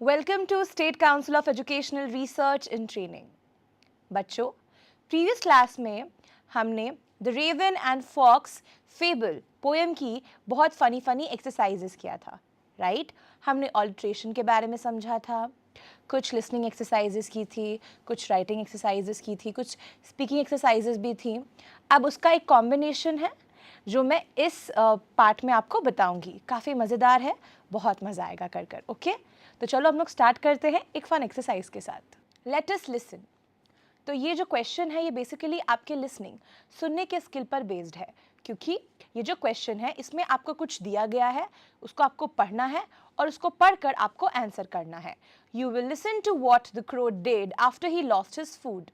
Welcome to State Council of Educational Research and Training. बच्चों, previous class में हमने the raven and fox fable poem की बहुत funny exercises किया था, राइट? हमने ऑल्ट्रेशन के बारे में समझा था, कुछ लिसनिंग एक्सरसाइजेस की थी, कुछ राइटिंग एक्सरसाइजेस की थी, कुछ स्पीकिंग एक्सरसाइजेस भी थी. अब उसका एक कॉम्बिनेशन है जो मैं इस पार्ट में आपको बताऊंगी. काफ़ी मज़ेदार है, बहुत मज़ा आएगा कर. ओके, तो चलो हम लोग स्टार्ट करते हैं एक फन एक्सरसाइज के साथ. Let us listen. तो ये जो क्वेश्चन है ये बेसिकली आपके लिसनिंग, सुनने के स्किल पर बेस्ड है, क्योंकि ये जो क्वेश्चन है इसमें आपको कुछ दिया गया है, उसको आपको पढ़ना है और उसको पढ़कर आपको आंसर करना है. You will listen to what the crow did after he lost his food.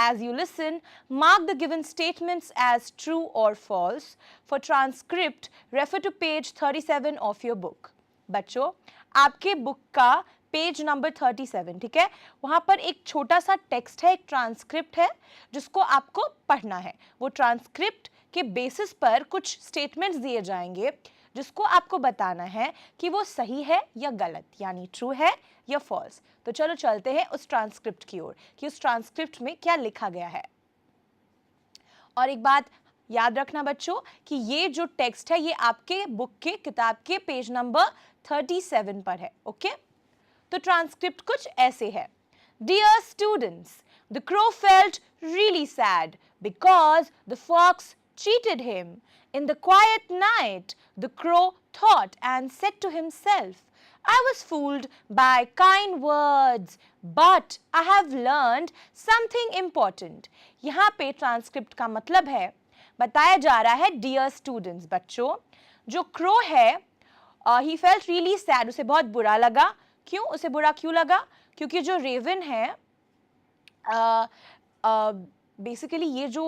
As you listen, mark the given statements as true or false. For transcript, refer to page 37 of your book. बच्चों, आपके book का page number 37, ठीक है, वहां पर एक छोटा सा टेक्स्ट है, एक ट्रांसक्रिप्ट है जिसको आपको पढ़ना है. वो ट्रांसक्रिप्ट के बेसिस पर कुछ स्टेटमेंट्स दिए जाएंगे जिसको आपको बताना है कि वो सही है या गलत, यानी ट्रू है या फॉल्स. तो चलो चलते हैं उस ट्रांसक्रिप्ट की ओर कि उस ट्रांसक्रिप्ट में क्या लिखा गया है. और एक बात याद रखना बच्चों कि ये जो टेक्स्ट है ये आपके बुक के किताब के पेज नंबर 37 पर है. ओके, तो ट्रांसक्रिप्ट कुछ ऐसे है. Dear students, the crow felt really sad because the fox cheated him. In the quiet night, the crow thought and said to himself, I was fooled by kind words, but I have learned something important. यहाँ पे transcript का मतलब है, बताया जा रहा है dear students. बच्चों, जो क्रो है he felt really sad, उसे बहुत बुरा लगा. क्यों? उसे बुरा क्यों लगा? क्योंकि जो रेवन है बेसिकली ये जो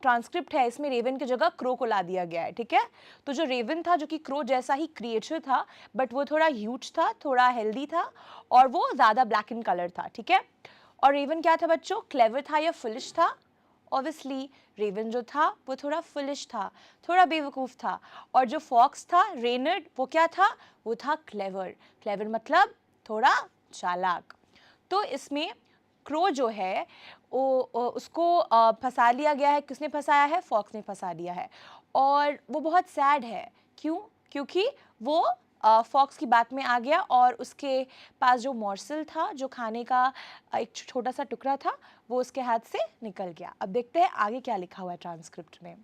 ट्रांसक्रिप्ट है इसमें रेवन की जगह क्रो को ला दिया गया है, ठीक है. तो जो रेवन था, जो कि क्रो जैसा ही क्रिएचर था, बट वो थोड़ा ह्यूज था, थोड़ा हेल्दी था और वो ज़्यादा ब्लैक इन कलर था, ठीक है. और रेवन क्या था बच्चों? क्लेवर था या फुलिश था? ऑब्वियसली रेवन जो था वो थोड़ा फुलिश था, थोड़ा बेवकूफ़ था. और जो फॉक्स था, रेनर्ड, वो क्या था? वो था क्लेवर. क्लेवर मतलब थोड़ा चालाक. तो इसमें क्रो जो है उसको फंसा लिया गया है. किसने फंसाया है? फॉक्स ने फंसा लिया है. और वो बहुत सैड है. क्यों? क्योंकि वो फॉक्स की बात में आ गया और उसके पास जो मॉर्सल था, जो खाने का एक छोटा सा टुकड़ा था, वो उसके हाथ से निकल गया. अब देखते हैं आगे क्या लिखा हुआ है ट्रांसक्रिप्ट में.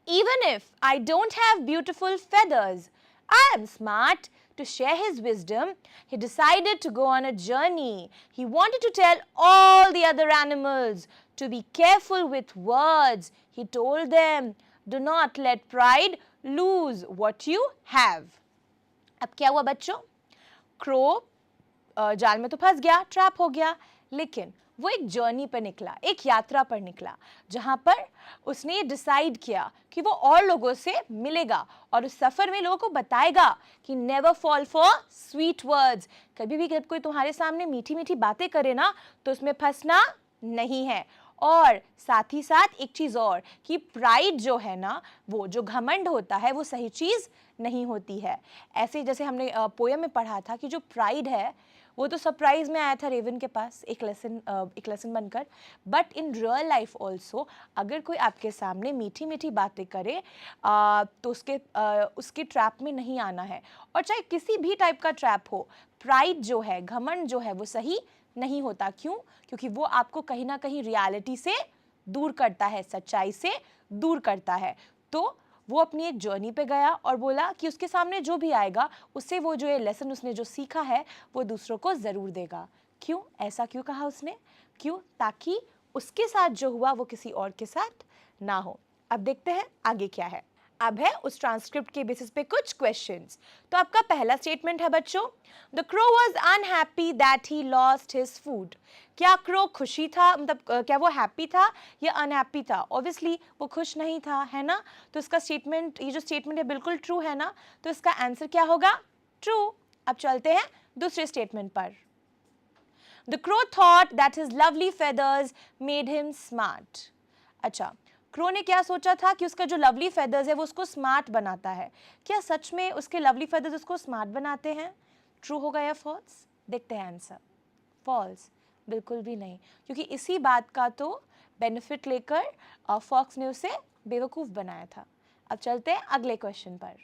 Even if I don't have beautiful feathers, I am smart. To share his wisdom, he decided to go on a journey. He wanted to tell all the other animals to be careful with words. He told them, do not let pride lose what you have. अब क्या हुआ बच्चों? Crow जाल में तो फंस गया, trap हो गया, लेकिन वो एक जर्नी पर निकला, एक यात्रा पर निकला, जहां पर उसने डिसाइड किया कि वो और लोगों से मिलेगा और उस सफर में लोगों को बताएगा कि never fall for sweet words. कभी भी जब कोई तुम्हारे सामने मीठी मीठी बातें करे ना, तो उसमें फंसना नहीं है. और साथ ही साथ एक चीज और कि प्राइड जो है ना, वो जो घमंड होता है, वो सही चीज नहीं होती है. ऐसे जैसे हमने पोएम में पढ़ा था कि जो प्राइड है वो तो सरप्राइज में आया था रेवन के पास एक लेसन बनकर. But in real life also अगर कोई आपके सामने मीठी मीठी बातें करे तो उसके ट्रैप में नहीं आना है. और चाहे किसी भी टाइप का ट्रैप हो, प्राइड जो है, घमंड जो है, वो सही नहीं होता. क्यों? क्योंकि वो आपको कहीं ना कहीं रियलिटी से दूर करता है, सच्चाई से दूर करता है. तो वो अपनी एक जर्नी पे गया और बोला कि उसके सामने जो भी आएगा उससे वो जो ये लेसन उसने जो सीखा है वो दूसरों को ज़रूर देगा. क्यों? ऐसा क्यों कहा उसने? क्यों? ताकि उसके साथ जो हुआ वो किसी और के साथ ना हो. अब देखते हैं आगे क्या है. अब है उस ट्रांसक्रिप्ट के बेसिस पे कुछ क्वेश्चंस. तो आपका पहला स्टेटमेंट है बच्चों, the crow was unhappy that he lost his food. क्या क्रो खुशी था, मतलब क्या वो हैप्पी था या अनहैप्पी था? ऑब्वियसली वो खुश नहीं था, है ना. तो इसका स्टेटमेंट, ये जो स्टेटमेंट है बिल्कुल ट्रू है ना, तो इसका आंसर क्या होगा? ट्रू. अब चलते हैं दूसरे स्टेटमेंट पर. The crow thought that his lovely feathers made him smart. अच्छा, क्रो ने क्या सोचा था कि उसका जो लवली फेदर्स है वो उसको स्मार्ट बनाता है. क्या सच में उसके लवली फेदर्स उसको स्मार्ट बनाते हैं? ट्रू होगा या फॉल्स? देखते हैं आंसर। फॉल्स, बिल्कुल भी नहीं, क्योंकि इसी बात का तो बेनिफिट लेकर फॉक्स ने उसे बेवकूफ़ बनाया था। अब चलते हैं अगले क्वेश्चन पर।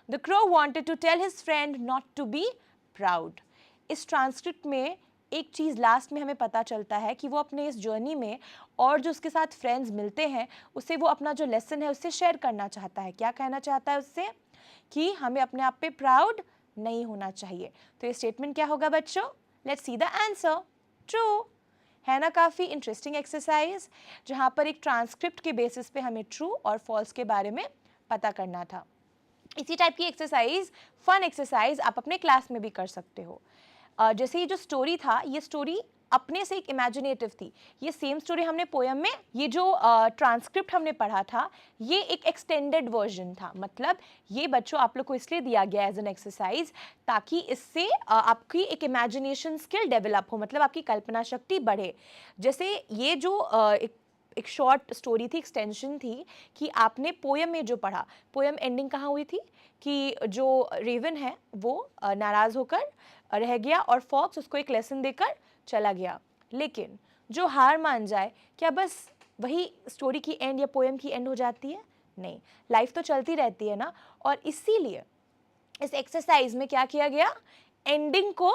The crow wanted to tell his friend not to be proud. इस ट्रांसक्रिप्ट में एक चीज़ लास्ट में हमें पता चलता है कि वो अपने इस जर्नी में और जो उसके साथ फ्रेंड्स मिलते हैं उससे वो अपना जो लेसन है उससे शेयर करना चाहता है। क्या कहना चाहता है उससे? कि हमें अपने आप पे प्राउड नहीं होना चाहिए। तो ये स्टेटमेंट क्या होगा बच्चों? Let's see the answer. True है ना? काफ़ी इंटरेस्टिंग एक्सरसाइज जहाँ पर एक ट्रांसक्रिप्ट के बेसिस पे हमें ट्रू और फॉल्स के बारे में पता करना था। इसी टाइप की एक्सरसाइज, फन एक्सरसाइज आप अपने क्लास में भी कर सकते हो। जैसे ये जो स्टोरी था, ये स्टोरी अपने से एक इमेजिनेटिव थी। ये सेम स्टोरी हमने पोएम में, ये जो ट्रांसक्रिप्ट हमने पढ़ा था, ये एक एक्सटेंडेड वर्जन था। मतलब ये बच्चों आप लोग को इसलिए दिया गया एज एन एक्सरसाइज ताकि इससे आपकी एक इमेजिनेशन स्किल डेवलप हो, मतलब आपकी कल्पना शक्ति बढ़े। जैसे ये जो एक शॉर्ट स्टोरी थी, एक्सटेंशन थी कि आपने पोएम में जो पढ़ा, पोएम एंडिंग कहाँ हुई थी कि जो रेवन है वो नाराज़ होकर रह गया और फॉक्स उसको एक लेसन देकर चला गया। लेकिन जो हार मान जाए, क्या बस वही स्टोरी की एंड या पोएम की एंड हो जाती है? नहीं, लाइफ तो चलती रहती है ना। और इसीलिए इस एक्सरसाइज में क्या किया गया, एंडिंग को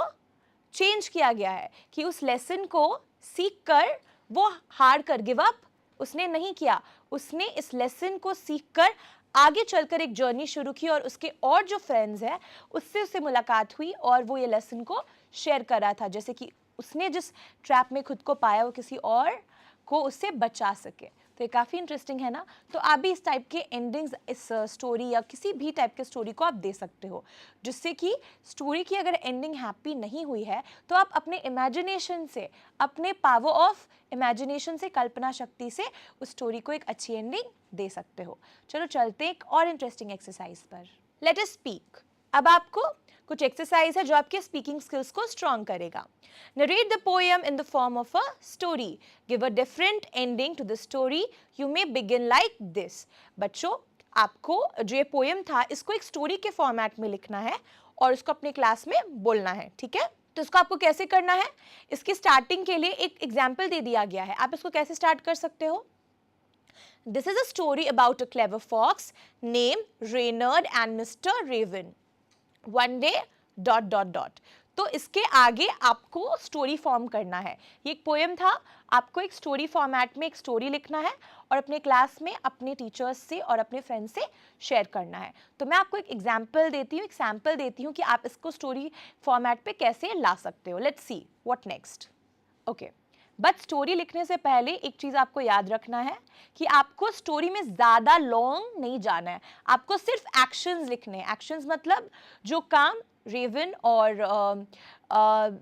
चेंज किया गया है कि उस लेसन को सीख कर वो हार कर गिव अप उसने नहीं किया, उसने इस लेसन को सीखकर आगे चलकर एक जर्नी शुरू की और उसके और जो फ्रेंड्स हैं उससे मुलाकात हुई और वो ये लेसन को शेयर कर रहा था, जैसे कि उसने जिस ट्रैप में खुद को पाया वो किसी और को उससे बचा सके। तो ये काफ़ी इंटरेस्टिंग है ना। तो आप भी इस टाइप के एंडिंग्स इस स्टोरी या किसी भी टाइप के स्टोरी को आप दे सकते हो, जिससे कि स्टोरी की अगर एंडिंग हैप्पी नहीं हुई है तो आप अपने इमेजिनेशन से, अपने पावर ऑफ इमेजिनेशन से, कल्पना शक्ति से उस स्टोरी को एक अच्छी एंडिंग दे सकते हो। चलो चलते हैं एक और इंटरेस्टिंग एक्सरसाइज पर। Let us speak. अब आपको कुछ एक्सरसाइज है जो आपके स्पीकिंग स्किल्स को स्ट्रॉन्ग करेगा। Narrate the poem in the form of a story, give a different ending to the story, you may begin like this. बच्चों आपको जो ये पोएम था इसको एक स्टोरी के फॉर्मेट में लिखना है और उसको अपने क्लास में बोलना है, ठीक है? तो इसको आपको कैसे करना है, इसकी स्टार्टिंग के लिए एक एग्जाम्पल दे दिया गया है। आप इसको कैसे स्टार्ट कर सकते हो? This is a story about a clever fox named Reynard and Mr. Raven. One day ... तो इसके आगे आपको स्टोरी फॉर्म करना है। ये एक पोएम था, आपको एक स्टोरी फॉर्मेट में एक स्टोरी लिखना है और अपने क्लास में अपने टीचर्स से और अपने फ्रेंड्स से शेयर करना है। तो मैं आपको एक एग्जाम्पल देती हूँ, एक सैम्पल देती हूँ कि आप इसको स्टोरी फॉर्मेट पे कैसे ला सकते हो। Let's see what next. Okay, but story लिखने से पहले एक चीज़ आपको याद रखना है कि आपको स्टोरी में ज़्यादा लॉन्ग नहीं जाना है, आपको सिर्फ एक्शंस लिखने हैं। एक्शंस मतलब जो काम रेवन और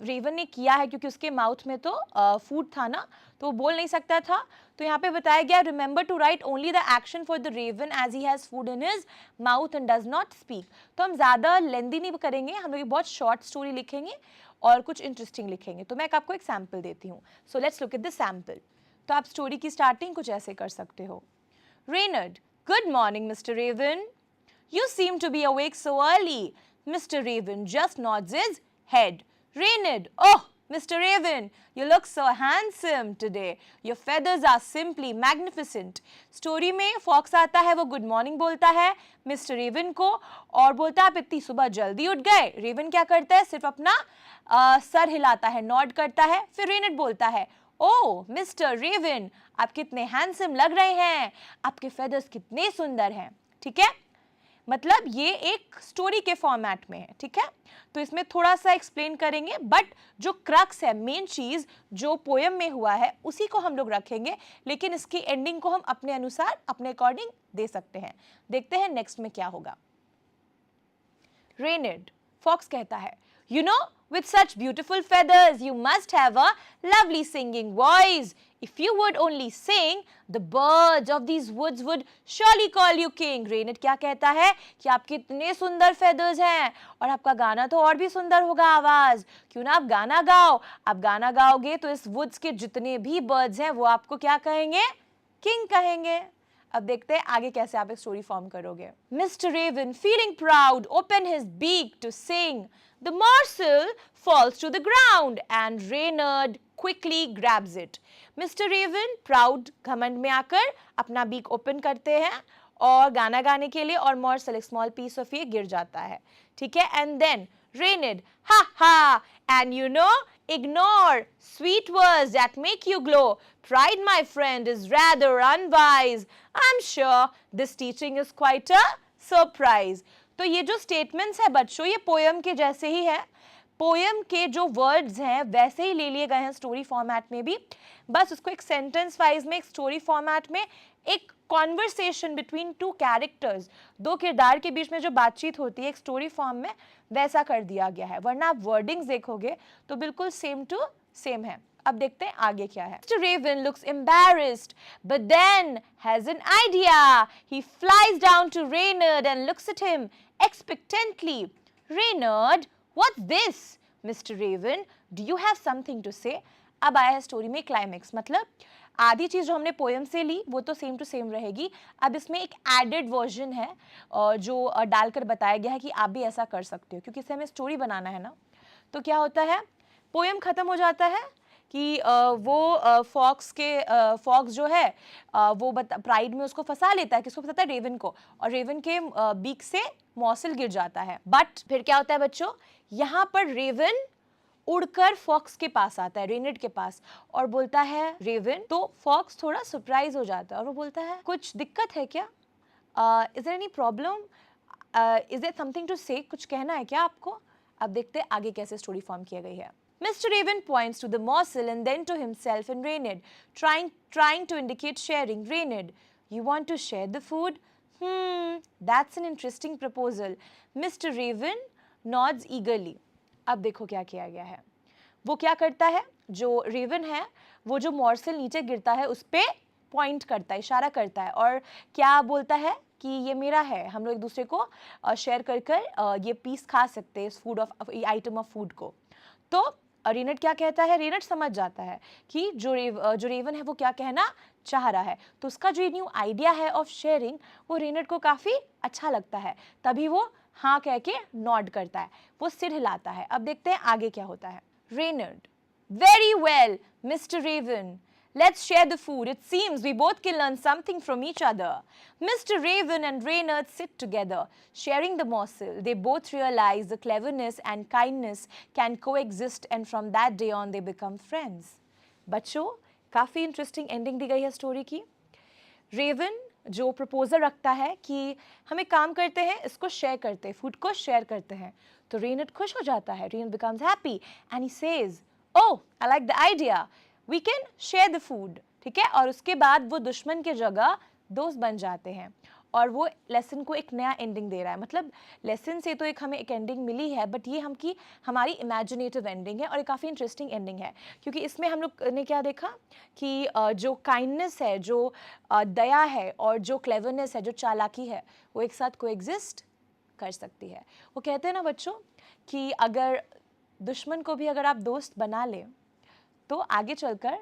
रेवन ने किया है, क्योंकि उसके माउथ में तो फूड था ना, तो वो बोल नहीं सकता था। तो यहाँ पे बताया गया, remember to write only the action for the raven as he has food in his mouth and does not speak. तो हम ज़्यादा लेंदी नहीं करेंगे, हम लोग एक बहुत शॉर्ट स्टोरी लिखेंगे और कुछ इंटरेस्टिंग लिखेंगे। तो मैं आपको एक सैम्पल देती हूँ। So let's look at the sample. तो आप स्टोरी की स्टार्टिंग कुछ ऐसे कर सकते हो। Reynard, good morning mister Raven, you seem to be awake so early. Mr. Raven just nods his head. Reynard, oh, Mr. Raven, you look so handsome today. Your feathers are simply magnificent. Story में fox आता है, वो good morning बोलता है mister Raven को और बोलता है आप इतनी सुबह जल्दी उठ गए। रेवन क्या करता है, सिर्फ अपना सर हिलाता है, नॉड करता है। फिर रेनर्ड बोलता है, ओह मिस्टर रेवन, आप कितने हैंडसम लग रहे हैं, आपके फेदर्स कितने सुंदर हैं। ठीक है, मतलब ये एक स्टोरी के फॉर्मेट में है। ठीक है, तो इसमें थोड़ा सा एक्सप्लेन करेंगे, बट जो क्रक्स है, मेन चीज जो पोएम में हुआ है उसी को हम लोग रखेंगे, लेकिन इसकी एंडिंग को हम अपने अनुसार, अपने अकॉर्डिंग दे सकते हैं। देखते हैं नेक्स्ट में क्या होगा। रेनर्ड, फॉक्स कहता है, you know with such beautiful feathers you must have a lovely singing voice. If you would only sing, the birds of these woods would surely call you king. रेनर्ड क्या कहता है कि आपके इतने सुंदर फेदर्स हैं और आपका गाना तो और भी सुंदर होगा आवाज, क्यों ना आप गाना गाओ। आप गाना गाओगे तो इस वुड्स के जितने भी बर्ड्स हैं वो आपको क्या कहेंगे, किंग कहेंगे। अब देखते हैं आगे कैसे आप एक स्टोरी फॉर्म करोगे। Mister Raven, feeling proud, open his beak to sing, The morsel falls to the ground and Reynard quickly grabs it. Mr. Raven proud घमंड में आकर अपना बीक ओपन करते हैं और गाना गाने के लिए, और morsel एक small piece of ये गिर जाता है, ठीक है. And then Reynard, ha ha, and you know, ignore sweet words that make you glow. Pride, my friend, is rather unwise. I'm sure this teaching is quite a surprise. तो ये जो statements है बच्चों, ये poem के जैसे ही है. Poem के जो वर्ड्स हैं वैसे ही ले लिए गए हैं स्टोरी फॉर्मेट में भी, बस उसको एक सेंटेंस वाइज में, एक स्टोरी फॉर्मेट में, एक कॉन्वर्सेशन बिटवीन टू कैरेक्टर्स, दो किरदार के बीच में जो बातचीत होती है एक स्टोरी फॉर्म में, वैसा कर दिया गया है. वरना आप वर्डिंग्स देखोगे तो बिल्कुल सेम टू सेम है. अब देखते हैं आगे क्या है. Mr. Raven looks embarrassed, but then has an idea. He flies down to Reynard and looks at him expectantly. Reynard, what's this? Mr. Raven, do you have something to say? अब आया है स्टोरी में climax. मतलब आधी चीज जो हमने poem से ली वो तो सेम टू सेम रहेगी. अब इसमें एक एडेड वर्जन है जो डालकर बताया गया है कि आप भी ऐसा कर सकते हो, क्योंकि इससे हमें स्टोरी बनाना है ना. तो क्या होता है, पोएम खत्म हो जाता है कि वो फॉक्स जो है वो प्राइड में उसको फंसा लेता है. किसको फंसाता है? रेवन को. और रेवन के बीक से मॉर्सल गिर जाता है. बट फिर क्या होता है बच्चों, यहाँ पर रेवन उड़कर फॉक्स के पास आता है, रेनड के पास, और बोलता है रेवन. तो फॉक्स थोड़ा सरप्राइज हो जाता है और वो बोलता है कुछ दिक्कत है क्या? Is there any problem? Is there something to say? कुछ कहना है क्या आपको? अब देखते हैं आगे कैसे स्टोरी फॉर्म किया गई है. Mr. Raven points to the morsel and then to himself and Reynard, trying to indicate sharing. Reynard, you want to share the food? That's an interesting proposal. Mr. Raven nods eagerly. अब देखो क्या किया गया है. वो क्या करता है, जो रेवन है वो जो मॉर्सल नीचे गिरता है उस पे पॉइंट करता है, इशारा करता है, और क्या बोलता है कि ये मेरा है, हम लोग एक दूसरे को शेयर कर ये पीस खा सकते हैं इस food of item of food को. तो रेनड क्या कहता है, रेनड समझ जाता है कि जो रेवन है वो क्या कहना चाह रहा है. तो उसका जो न्यू आइडिया है ऑफ शेयरिंग वो रेनड को काफ़ी अच्छा लगता है. तभी वो हाँ कह के नॉड करता है, वो सिर हिलाता है. अब देखते हैं आगे क्या होता है. Reynard, very well mister Raven, let's share the food. It seems we both can learn something from each other. Mr. Raven and Reynard sit together, sharing the morsel. They both realize the cleverness and kindness can coexist, and from that day on they become friends. बच्चों, काफ़ी interesting ending दी गई है story की. Raven जो proposal रखता है कि हम एक काम करते हैं, इसको शेयर करते हैं, फूड को शेयर करते हैं. तो रेनड खुश हो जाता है. रेनड becomes happy and he says, oh, I like the idea. We can share the food. ठीक है. और उसके बाद वो दुश्मन के जगह दोस्त बन जाते हैं, और वो लेसन को एक नया एंडिंग दे रहा है. मतलब लेसन से तो एक हमें एक एंडिंग मिली है, बट ये हमारी इमेजिनेटिव एंडिंग है, और एक काफ़ी इंटरेस्टिंग एंडिंग है, क्योंकि इसमें हम लोग ने क्या देखा कि जो काइंडनेस है, जो दया है, और जो क्लेवरनेस है, जो चालाकी है, वो एक साथ कोएग्जिस्ट कर सकती है. वो कहते हैं ना बच्चों कि अगर दुश्मन को भी अगर आप दोस्त बना लें तो आगे चलकर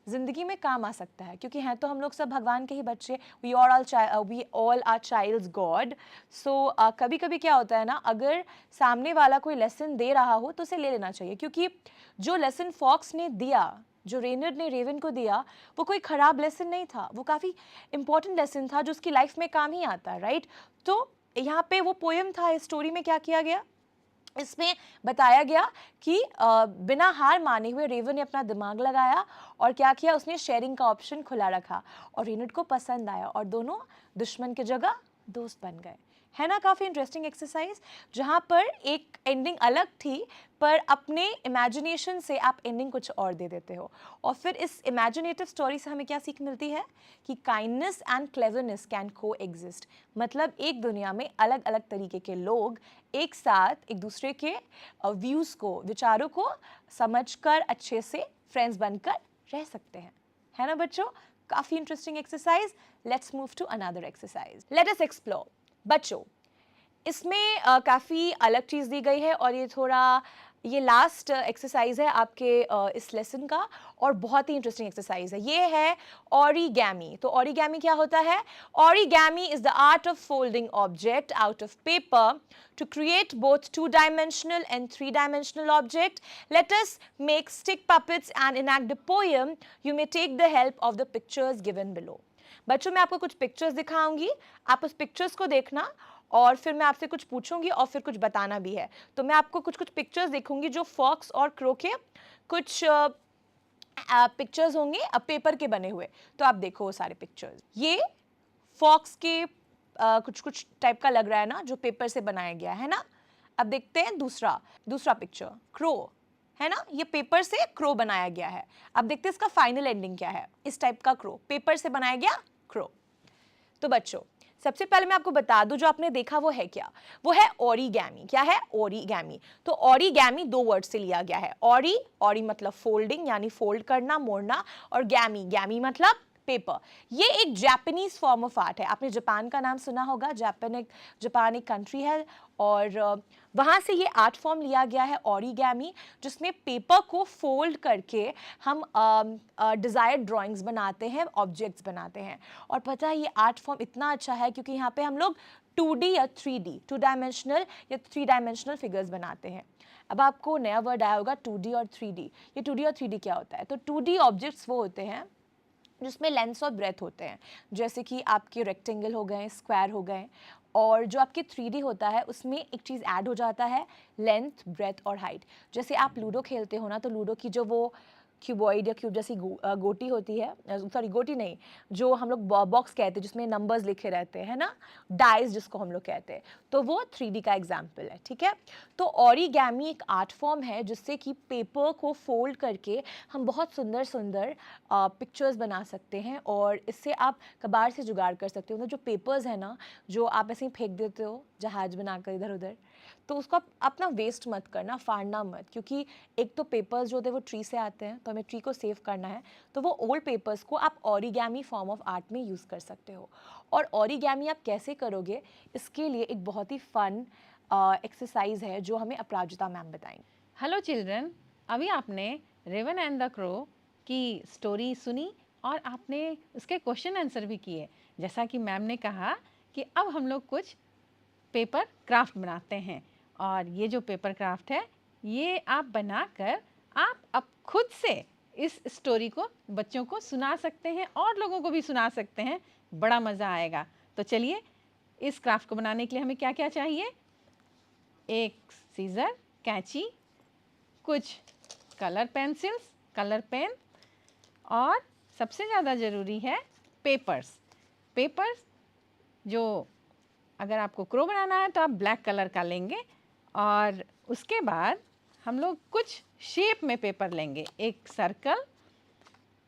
ज़िंदगी में काम आ सकता है, क्योंकि हैं तो हम लोग सब भगवान के ही बच्चे. We all are childs God. So कभी कभी क्या होता है ना, अगर सामने वाला कोई लेसन दे रहा हो तो उसे ले लेना चाहिए, क्योंकि जो लेसन फॉक्स ने दिया, जो रेनड ने रेवन को दिया, वो कोई ख़राब लेसन नहीं था, वो काफ़ी इंपॉर्टेंट लेसन था जो उसकी लाइफ में काम ही आता है. राइट. तो यहाँ पे वो पोएम था. इस स्टोरी में क्या किया गया, इसमें बताया गया कि बिना हार माने हुए रेवन ने अपना दिमाग लगाया और क्या किया, उसने शेयरिंग का ऑप्शन खुला रखा, और रेनड को पसंद आया, और दोनों दुश्मन की जगह दोस्त बन गए. है ना काफ़ी इंटरेस्टिंग एक्सरसाइज, जहाँ पर एक एंडिंग अलग थी, पर अपने इमेजिनेशन से आप एंडिंग कुछ और दे देते हो. और फिर इस इमेजिनेटिव स्टोरी से हमें क्या सीख मिलती है कि काइंडनेस एंड क्लेवरनेस कैन को एग्जिस्ट. मतलब एक दुनिया में अलग अलग तरीके के लोग एक साथ एक दूसरे के व्यूज़ को, विचारों को समझकर अच्छे से फ्रेंड्स बनकर रह सकते हैं. है ना बच्चों, काफ़ी interesting exercise. Let's move to another exercise. Let us explore. बच्चों, इसमें काफ़ी अलग चीज़ दी गई है, और ये थोड़ा ये लास्ट एक्सरसाइज है आपके इस लेसन का और बहुत ही इंटरेस्टिंग एक्सरसाइज है। ये है ओरिगैमी। तो ओरिगैमी क्या होता है? Origami is the art of folding object out of paper to create both two-dimensional and three-dimensional object. Let us make stick puppets and enact a poem. You may take the help of the pictures given below. बच्चों मैं आपको कुछ pictures दिखाऊंगी, आप उस pictures को देखना और फिर मैं आपसे कुछ पूछूंगी और फिर कुछ बताना भी है। तो मैं आपको कुछ कुछ पिक्चर्स दिखूंगी जो फॉक्स और क्रो के कुछ पिक्चर्स होंगे पेपर के बने हुए। तो आप देखो वो सारे पिक्चर्स। ये फॉक्स के कुछ कुछ टाइप का लग रहा है ना, जो पेपर से बनाया गया है ना। अब देखते हैं दूसरा पिक्चर, क्रो है ना, ये पेपर से क्रो बनाया गया है। अब देखते हैं इसका फाइनल एंडिंग क्या है। इस टाइप का क्रो, पेपर से बनाया गया क्रो। तो बच्चों सबसे पहले मैं आपको बता दूं, जो आपने देखा वो है क्या? वो है ओरिगैमी। क्या है? ओरिगैमी। तो ओरिगैमी दो वर्ड से लिया गया है। ओरी मतलब फोल्डिंग यानी फोल्ड करना, मोड़ना, और गैमी, गैमी मतलब पेपर। ये एक जापानीज फॉर्म ऑफ आर्ट है। आपने जापान का नाम सुना होगा। जापान एक कंट्री है और वहाँ से ये आर्ट फॉर्म लिया गया है ओरिगैमी, जिसमें पेपर को फोल्ड करके हम डिज़ायर्ड ड्राइंग्स बनाते हैं, ऑब्जेक्ट्स बनाते हैं। और पता है ये आर्ट फॉर्म इतना अच्छा है क्योंकि यहाँ पे हम लोग 2D या 3D, टू डायमेंशनल या 3 डायमेंशनल फिगर्स बनाते हैं। अब आपको नया वर्ड आया होगा 2D और 3D। ये 2D और 3D क्या होता है? तो 2D ऑब्जेक्ट्स वो होते हैं जिसमें लेंथ और ब्रेथ होते हैं, जैसे कि आपके रेक्टेंगल हो गए, स्क्वायर हो गए। और जो आपके 3D होता है उसमें एक चीज़ ऐड हो जाता है, लेंथ, ब्रेथ और हाइट। जैसे आप लूडो खेलते हो ना, तो लूडो की जो वो क्यूबॉइड या क्यूब जैसी गोटी होती है, सॉरी गोटी नहीं, जो हम लोग बॉक्स कहते हैं जिसमें नंबर्स लिखे रहते हैं ना, डाइस जिसको हम लोग कहते हैं, तो वो 3D का एग्जाम्पल है। ठीक है, तो ओरिगैमी एक आर्ट फॉर्म है जिससे कि पेपर को फोल्ड करके हम बहुत सुंदर सुंदर पिक्चर्स बना सकते हैं और इससे आप कबाड़ से जुगाड़ कर सकते हो। मतलब जो पेपर्स है ना, जो आप ऐसे ही फेंक देते हो जहाज बनाकर इधर उधर, तो उसको आप अपना वेस्ट मत करना, फाड़ना मत, क्योंकि एक तो पेपर्स जो होते हैं वो ट्री से आते हैं, तो हमें ट्री को सेव करना है। तो वो ओल्ड पेपर्स को आप ओरिगैमी फॉर्म ऑफ आर्ट में यूज़ कर सकते हो। और ओरिगैमी आप कैसे करोगे, इसके लिए एक बहुत ही फन एक्सरसाइज है जो हमें अपराजिता मैम बताएंगे। हेलो चिल्ड्रन, अभी आपने रेवन एंड द क्रो की स्टोरी सुनी और आपने उसके क्वेश्चन आंसर भी किए। जैसा कि मैम ने कहा कि अब हम लोग कुछ पेपर क्राफ्ट बनाते हैं और ये जो पेपर क्राफ्ट है ये आप बनाकर आप अब खुद से इस स्टोरी को बच्चों को सुना सकते हैं और लोगों को भी सुना सकते हैं। बड़ा मज़ा आएगा। तो चलिए, इस क्राफ्ट को बनाने के लिए हमें क्या क्या चाहिए? एक सीज़र, कैंची, कुछ कलर पेंसिल्स, कलर पेन और सबसे ज़्यादा ज़रूरी है पेपर्स जो अगर आपको क्रो बनाना है तो आप ब्लैक कलर का लेंगे और उसके बाद हम लोग कुछ शेप में पेपर लेंगे। एक सर्कल,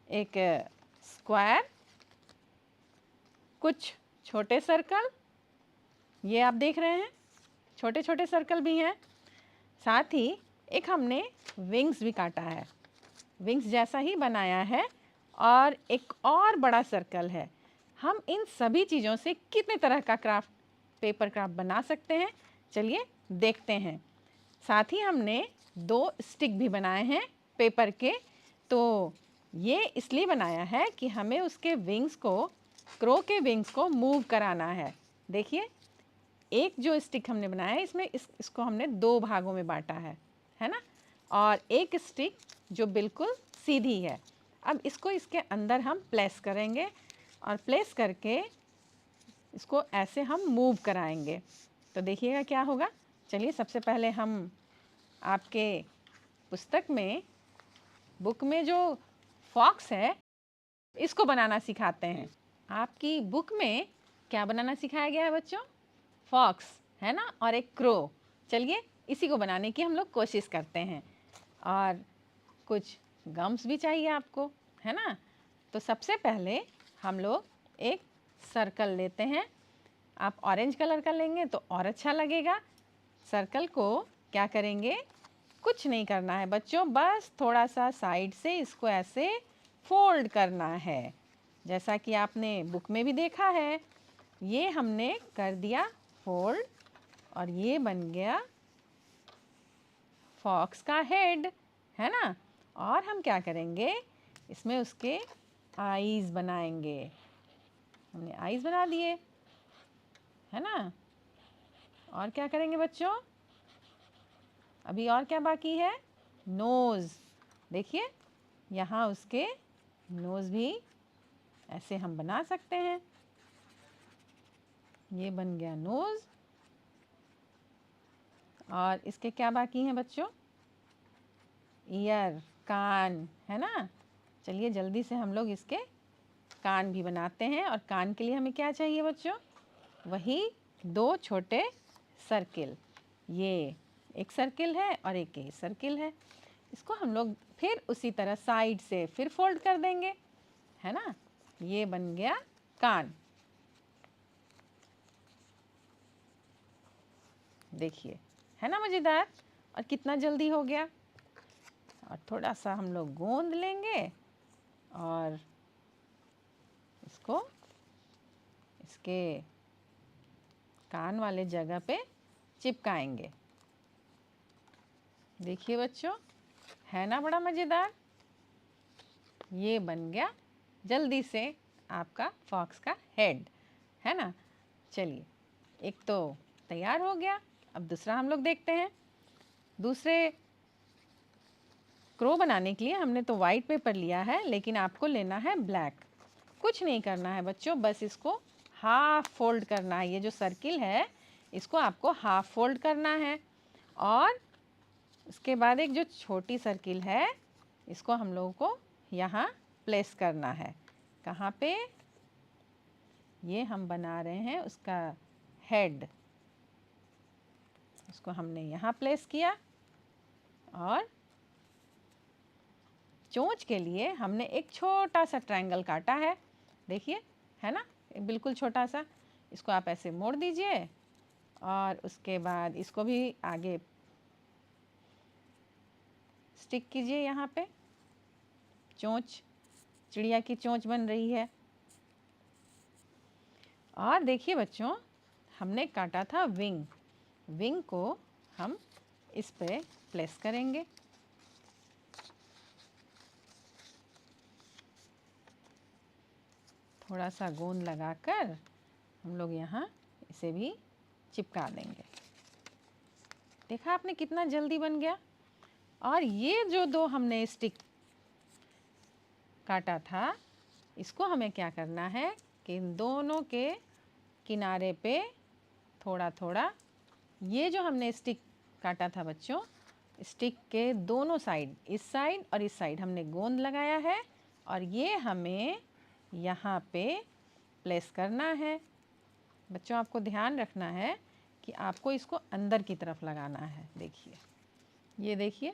एक स्क्वायर, कुछ छोटे सर्कल, ये आप देख रहे हैं छोटे छोटे सर्कल भी हैं। साथ ही एक हमने विंग्स भी काटा है, विंग्स जैसा ही बनाया है और एक और बड़ा सर्कल है। हम इन सभी चीज़ों से कितने तरह का क्राफ्ट, पेपर क्राफ्ट बना सकते हैं, चलिए देखते हैं। साथ ही हमने 2 स्टिक भी बनाए हैं पेपर के। तो ये इसलिए बनाया है कि हमें उसके विंग्स को, क्रो के विंग्स को मूव कराना है। देखिए, एक जो स्टिक हमने बनाया है इसमें इसको हमने 2 भागों में बांटा है ना, और एक स्टिक जो बिल्कुल सीधी है। अब इसको इसके अंदर हम प्लेस करेंगे और प्लेस करके इसको ऐसे हम मूव कराएंगे। तो देखिएगा क्या होगा। चलिए, सबसे पहले हम आपके पुस्तक में, बुक में जो फॉक्स है इसको बनाना सिखाते हैं। आपकी बुक में क्या बनाना सिखाया गया है बच्चों? फॉक्स है ना, और एक क्रो। चलिए, इसी को बनाने की हम लोग कोशिश करते हैं। और कुछ गम्स भी चाहिए आपको, है ना। तो सबसे पहले हम लोग एक सर्कल लेते हैं। आप ऑरेंज कलर का लेंगे तो और अच्छा लगेगा। सर्कल को क्या करेंगे, कुछ नहीं करना है बच्चों, बस थोड़ा सा साइड से इसको ऐसे फोल्ड करना है, जैसा कि आपने बुक में भी देखा है। ये हमने कर दिया फोल्ड और ये बन गया फॉक्स का हेड, है ना। और हम क्या करेंगे, इसमें उसके आईज बनाएंगे। हमने आईज बना दिए, है ना। और क्या करेंगे बच्चों, अभी और क्या बाकी है, नोज़। देखिए यहाँ उसके नोज़ भी ऐसे हम बना सकते हैं। ये बन गया नोज़। और इसके क्या बाकी हैं बच्चों, ईयर, कान, है ना। चलिए जल्दी से हम लोग इसके कान भी बनाते हैं। और कान के लिए हमें क्या चाहिए बच्चों, वही दो छोटे सर्किल। ये एक सर्किल है और एक ये सर्किल है। इसको हम लोग फिर उसी तरह साइड से फिर फोल्ड कर देंगे, है ना। ये बन गया कान। देखिए, है ना मज़ेदार, और कितना जल्दी हो गया। और थोड़ा सा हम लोग गोंद लेंगे और इसको इसके कान वाले जगह पे चिपकाएंगे। देखिए बच्चों, है ना बड़ा मज़ेदार। ये बन गया जल्दी से आपका फॉक्स का हेड, है ना। चलिए, एक तो तैयार हो गया। अब दूसरा हम लोग देखते हैं। दूसरे क्रो बनाने के लिए हमने तो वाइट पेपर लिया है, लेकिन आपको लेना है ब्लैक। कुछ नहीं करना है बच्चों, बस इसको हाफ फोल्ड करना है। ये जो सर्किल है इसको आपको हाफ फोल्ड करना है। और उसके बाद एक जो छोटी सर्किल है इसको हम लोगों को यहाँ प्लेस करना है। कहाँ पे, ये हम बना रहे हैं उसका हेड। इसको हमने यहाँ प्लेस किया। और चोंच के लिए हमने एक छोटा सा ट्रायंगल काटा है, देखिए, है ना, बिल्कुल छोटा सा। इसको आप ऐसे मोड़ दीजिए और उसके बाद इसको भी आगे स्टिक कीजिए। यहाँ पे चोंच, चिड़िया की चोंच बन रही है। और देखिए बच्चों, हमने काटा था विंग। विंग को हम इस पे प्लेस करेंगे। थोड़ा सा गोंद लगाकर हम लोग यहाँ इसे भी चिपका देंगे। देखा आपने कितना जल्दी बन गया। और ये जो दो हमने स्टिक काटा था, इसको हमें क्या करना है कि इन दोनों के किनारे पे थोड़ा थोड़ा, ये जो हमने स्टिक काटा था बच्चों, स्टिक के दोनों साइड, इस साइड और इस साइड हमने गोंद लगाया है। और ये हमें यहाँ पे प्लेस करना है। बच्चों आपको ध्यान रखना है कि आपको इसको अंदर की तरफ लगाना है। देखिए, ये देखिए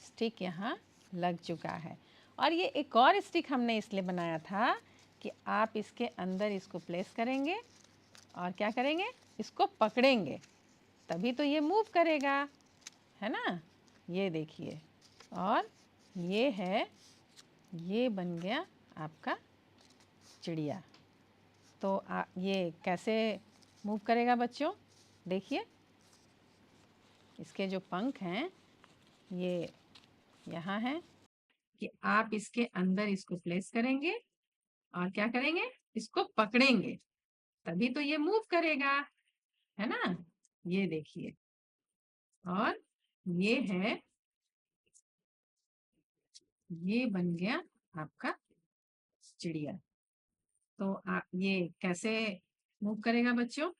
स्टिक यहाँ लग चुका है। और ये एक और स्टिक हमने इसलिए बनाया था कि आप इसके अंदर इसको प्लेस करेंगे और क्या करेंगे, इसको पकड़ेंगे, तभी तो ये मूव करेगा, है ना। ये देखिए, और ये है, ये बन गया आपका चिड़िया। तो ये कैसे मूव करेगा बच्चों, देखिए, इसके जो पंख हैं ये यहाँ हैं, कि आप इसके अंदर इसको प्लेस करेंगे और क्या करेंगे, इसको पकड़ेंगे, तभी तो ये मूव करेगा, है ना। ये देखिए, और ये है, ये बन गया आपका चिड़िया। तो ये कैसे मूव करेगा बच्चों,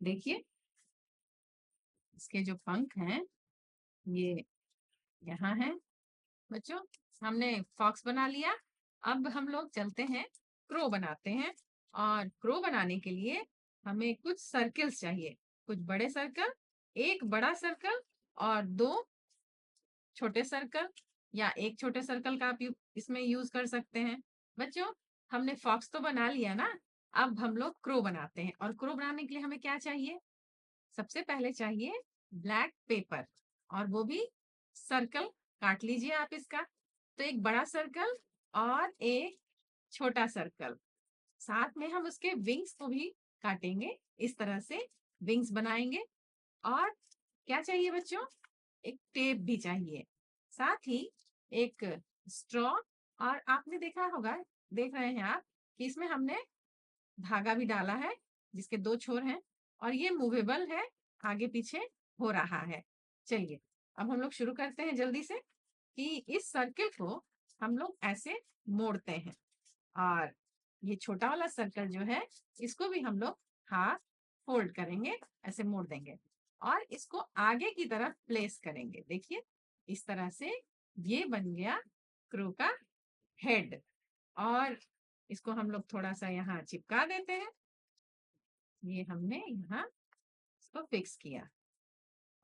देखिए, इसके जो पंख हैं ये यहाँ है। बच्चों, हमने फॉक्स बना लिया। अब हम लोग चलते हैं, क्रो बनाते हैं। और क्रो बनाने के लिए हमें कुछ सर्कल्स चाहिए, कुछ बड़े सर्कल, एक बड़ा सर्कल और दो छोटे सर्कल, या एक छोटे सर्कल का आप इसमें यूज कर सकते हैं। बच्चों, हमने फॉक्स तो बना लिया ना, अब हम लोग क्रो बनाते हैं। और क्रो बनाने के लिए हमें क्या चाहिए, सबसे पहले चाहिए ब्लैक पेपर, और वो भी सर्कल काट लीजिए आप इसका। तो एक बड़ा सर्कल और एक छोटा सर्कल, साथ में हम उसके विंग्स को भी काटेंगे, इस तरह से विंग्स बनाएंगे। और क्या चाहिए बच्चों, एक टेप भी चाहिए, साथ ही एक स्ट्रॉ, और आपने देखा होगा, देख रहे हैं आप कि इसमें हमने धागा भी डाला है जिसके 2 छोर हैं, और ये मूवेबल है, आगे पीछे हो रहा है। चलिए अब हम लोग शुरू करते हैं जल्दी से कि इस सर्किल को हम लोग ऐसे मोड़ते हैं, और ये छोटा वाला सर्कल जो है इसको भी हम लोग हाफ फोल्ड करेंगे, ऐसे मोड़ देंगे और इसको आगे की तरफ प्लेस करेंगे। देखिए इस तरह से ये बन गया क्रो का हेड, और इसको हम लोग थोड़ा सा यहाँ चिपका देते हैं। ये हमने यहाँ इसको फिक्स किया,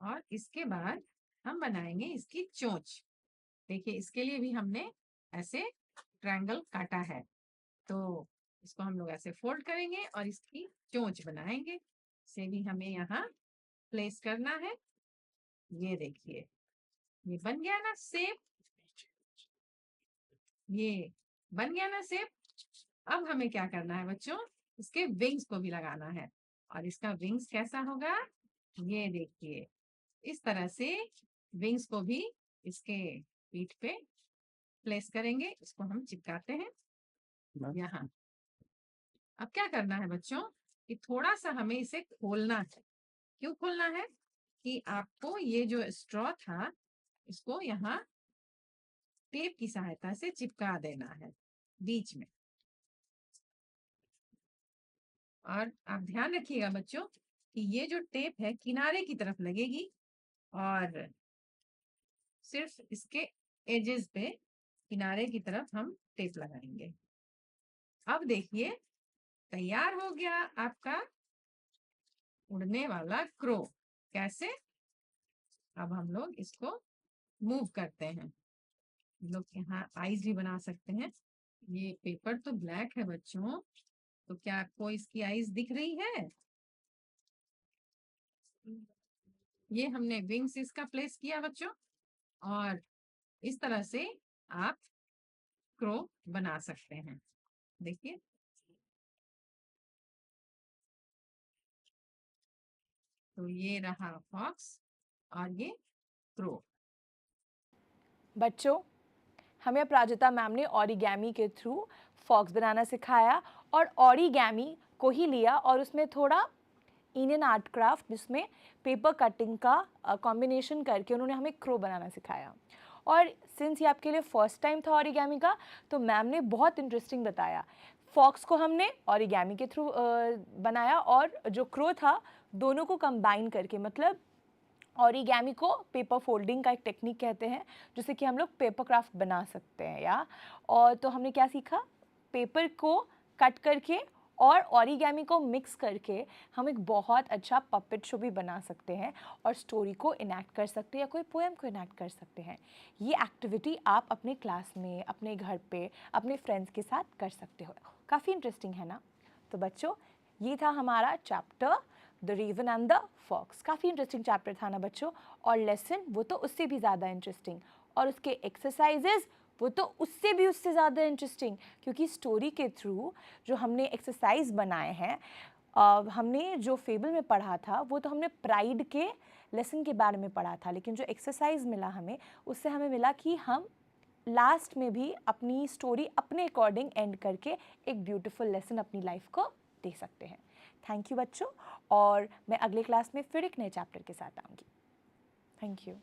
और इसके बाद हम बनाएंगे इसकी चोंच। देखिए इसके लिए भी हमने ऐसे ट्रायंगल काटा है, तो इसको हम लोग ऐसे फोल्ड करेंगे और इसकी चोंच बनाएंगे। इसे भी हमें यहाँ प्लेस करना है। ये देखिए ये बन गया ना शेप, ये बन गया ना शेप। अब हमें क्या करना है बच्चों, इसके विंग्स को भी लगाना है, और इसका विंग्स कैसा होगा, ये देखिए इस तरह से विंग्स को भी इसके पीठ पे प्लेस करेंगे। इसको हम चिपकाते हैं यहाँ। अब क्या करना है बच्चों कि थोड़ा सा हमें इसे खोलना है। क्यों खोलना है कि आपको ये जो स्ट्रॉ था इसको यहाँ टेप की सहायता से चिपका देना है बीच में। और आप ध्यान रखिएगा बच्चों कि ये जो टेप है किनारे की तरफ लगेगी, और सिर्फ इसके एजेस पे किनारे की तरफ हम टेप लगाएंगे। अब देखिए तैयार हो गया आपका उड़ने वाला क्रो। कैसे, अब हम लोग इसको मूव करते हैं। हम लोग यहाँ आईज भी बना सकते हैं। ये पेपर तो ब्लैक है बच्चों, तो क्या आपको इसकी आईज दिख रही है? ये हमने विंग्स इसका प्लेस किया बच्चों, और इस तरह से आप क्रो बना सकते हैं। देखिए तो ये रहा फॉक्स और ये क्रो। बच्चों, हमें अपराजिता मैम ने ओरिगैमी के थ्रू फॉक्स बनाना सिखाया, और ओरिगैमी को ही लिया और उसमें थोड़ा इंडियन आर्ट क्राफ्ट जिसमें पेपर कटिंग का कॉम्बिनेशन करके उन्होंने हमें क्रो बनाना सिखाया। और सिंस ये आपके लिए फर्स्ट टाइम था ओरिगैमी का, तो मैम ने बहुत इंटरेस्टिंग बताया। फॉक्स को हमने ओरिगैमी के थ्रू बनाया, और जो क्रो था दोनों को कंबाइन करके, मतलब ओरिगैमी को पेपर फोल्डिंग का एक टेक्निक कहते हैं जिससे कि हम लोग पेपर क्राफ्ट बना सकते हैं या। और तो हमने क्या सीखा, पेपर को कट करके और ओरिगैमी को मिक्स करके हम एक बहुत अच्छा पपेट शो भी बना सकते हैं, और स्टोरी को इनैक्ट कर सकते हैं या कोई पोएम को इनैक्ट कर सकते हैं। ये एक्टिविटी आप अपने क्लास में, अपने घर पे, अपने फ्रेंड्स के साथ कर सकते हो। काफ़ी इंटरेस्टिंग है ना। तो बच्चों, ये था हमारा chapter the raven and the fox. काफ़ी इंटरेस्टिंग चैप्टर था ना बच्चों, और लेसन वो तो उससे भी ज़्यादा इंटरेस्टिंग, और उसके एक्सरसाइजेज वो तो उससे ज़्यादा इंटरेस्टिंग, क्योंकि स्टोरी के थ्रू जो हमने एक्सरसाइज बनाए हैं, हमने जो फेबल में पढ़ा था वो तो हमने प्राइड के लेसन के बारे में पढ़ा था, लेकिन जो एक्सरसाइज मिला हमें, उससे हमें मिला कि हम लास्ट में भी अपनी स्टोरी अपने अकॉर्डिंग एंड करके एक ब्यूटीफुल लेसन अपनी लाइफ को दे सकते हैं। थैंक यू बच्चों, और मैं अगले क्लास में फिर एक नए चैप्टर के साथ आऊँगी। Thank you.